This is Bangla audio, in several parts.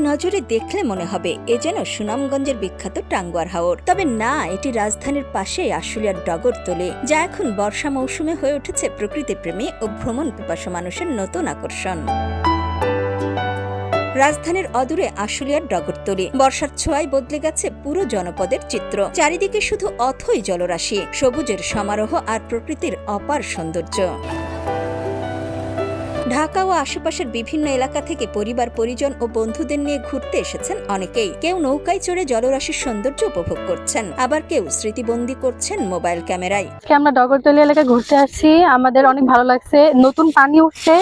নজরে দেখলে মনে হবে এ যেন সুনামগঞ্জের বিখ্যাত টাঙ্গুয়ার হাওর। তবে না, এটি রাজধানীর পাশেই আশুলিয়ার ডগরতলী, যা এখন বর্ষা মৌসুমে হয়ে উঠেছে প্রকৃতিপ্রেমী ও ভ্রমণ পিপাসু মানুষের নতুন আকর্ষণ। রাজধানীর অদূরে আশুলিয়ার ডগরতলী বর্ষার ছোঁয়ায় বদলে গেছে পুরো জনপদের চিত্র। চারিদিকে শুধু অথই জলরাশি, সবুজের সমারোহ আর প্রকৃতির অপার সৌন্দর্য। ঢাকা ও আশেপাশের বিভিন্ন এলাকা থেকে পরিবার পরিজন ও বন্ধুদের নিয়ে ঘুরতে এসেছেন অনেকেই। কেউ নৌকায় চড়ে জলরাশির সৌন্দর্য উপভোগ করছেন, আবার কেউ স্মৃতিবন্দী করছেন মোবাইল ক্যামেরায়। আমরা ডগরতলী এলাকায় ঘুরতে আসছি, আমাদের অনেক ভালো লাগছে। নতুন পানি উঠছে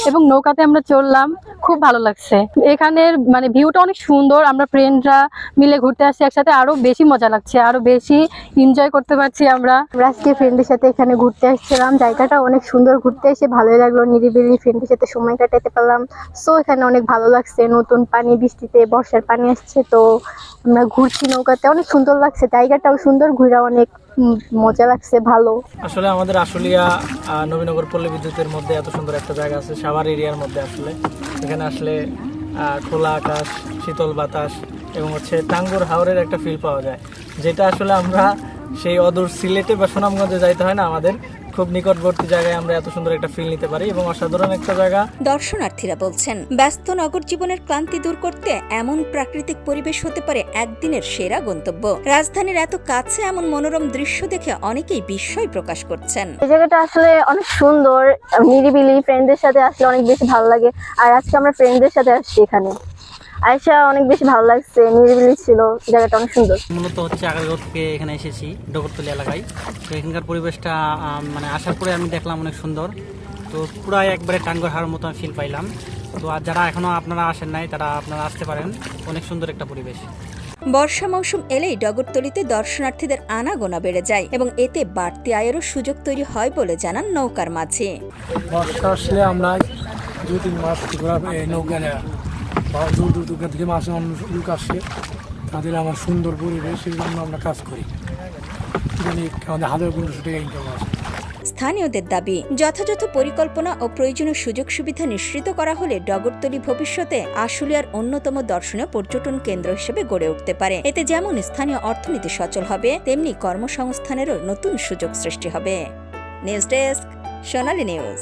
এবং নৌকাতে আমরা চললাম, খুব ভালো লাগছে। এখানের ভিউটা অনেক সুন্দর। আমরা ফ্রেন্ডরা মিলে ঘুরতে আসছি একসাথে, আরো বেশি মজা লাগছে, আরো বেশি এনজয় করতে পারছি। আমরা আজকে ফ্রেন্ডের সাথে এখানে ঘুরতে আসছিলাম, জায়গাটা অনেক সুন্দর, ঘুরতে এসে ভালোই লাগলো, নিরিবিলি ফ্রেন্ডের সাথে সময় কাটাতে পারলাম। সো এখানে অনেক ভালো লাগছে। নতুন পানি, বৃষ্টিতে বর্ষার পানি আসছে, তো আমরা ঘুরছি নৌকাতে, অনেক সুন্দর লাগছে। জায়গাটাও সুন্দর, ঘুরা অনেক মজা লাগছে, ভালো। আসলে আমাদের আশুলিয়া নবীনগর পল্লী বিদ্যুতের মধ্যে এত সুন্দর একটা জায়গা আছে, সাভার এরিয়ার মধ্যে। আসলে এখানে আসলে খোলা আকাশ, শীতল বাতাস এবং টাঙ্গুয়ার হাওরের একটা ফিল পাওয়া যায়, যেটা আসলে আমরা সেই অদূর সিলেটে বা সুনামগঞ্জে যাইতে হয় না, আমাদের খুব নিকটবর্তী জায়গায় আমরা এত সুন্দর একটা ফিল নিতে পারি এবং অসাধারণ একটা জায়গা। দর্শনার্থীরা বলছেন, ব্যস্ত নগর জীবনের ক্লান্তি দূর করতে এমন প্রাকৃতিক পরিবেশ হতে পারে একদিনের সেরা গন্তব্য। রাজধানীর এত কাছে এমন মনোরম দৃশ্য দেখে অনেকেই বিস্ময় প্রকাশ করছেন। এই জায়গাটা আসলে অনেক সুন্দর, নিরিবিলি, ফ্রেন্ডদের সাথে আসলে অনেক বেশি ভালো লাগে। আর আজকে আমরা ফ্রেন্ডদের সাথে আসছি এখানে, আয়সা অনেক বেশি ভালো লাগছে, নিরিবিলি ছিল, জায়গাটা অনেক সুন্দর। মূলত আগারগাঁও থেকে এখানে এসেছি ডগরতলী এলাকায়। তো এখানকার পরিবেশটা আসার পরে আমি দেখলাম অনেক সুন্দর। তো পুরাই একবারে টাঙ্গুয়ার হাওরের মতো ফিল পাইলাম। তো আর যারা এখনো আপনারা আসেন নাই, তারা আপনারা আসতে পারেন, অনেক সুন্দর একটা পরিবেশ। বর্ষা মৌসুম এলেই ডগরতলীতে দর্শনার্থীদের আনাগোনা বেড়ে যায় এবং এতে বাড়তি আয়েরও সুযোগ তৈরি হয় বলে জানান নৌকার মাঝি। বর্ষা আসলে আমরা 2-3 মাস নৌকা নেওয়া বা দূর দূর দূর থেকে মাসে অন্য লোক আসে, তাদের আমার সুন্দর পরিবেশ, সেই জন্য আমরা কাজ করি। আমাদের 1500 টাকা ইনকাম আছে। স্থানীয়দের দাবি, যথাযথ পরিকল্পনা ও প্রয়োজনীয় সুযোগ সুবিধা নিশ্চিত করা হলে ডগরতলী ভবিষ্যতে আশুলিয়ার অন্যতম দর্শনীয় পর্যটন কেন্দ্র হিসেবে গড়ে উঠতে পারে। এতে যেমন স্থানীয় অর্থনীতি সচল হবে, তেমনি কর্মসংস্থানেরও নতুন সুযোগ সৃষ্টি হবে। নিউজ ডেস্ক, সোনালী নিউজ।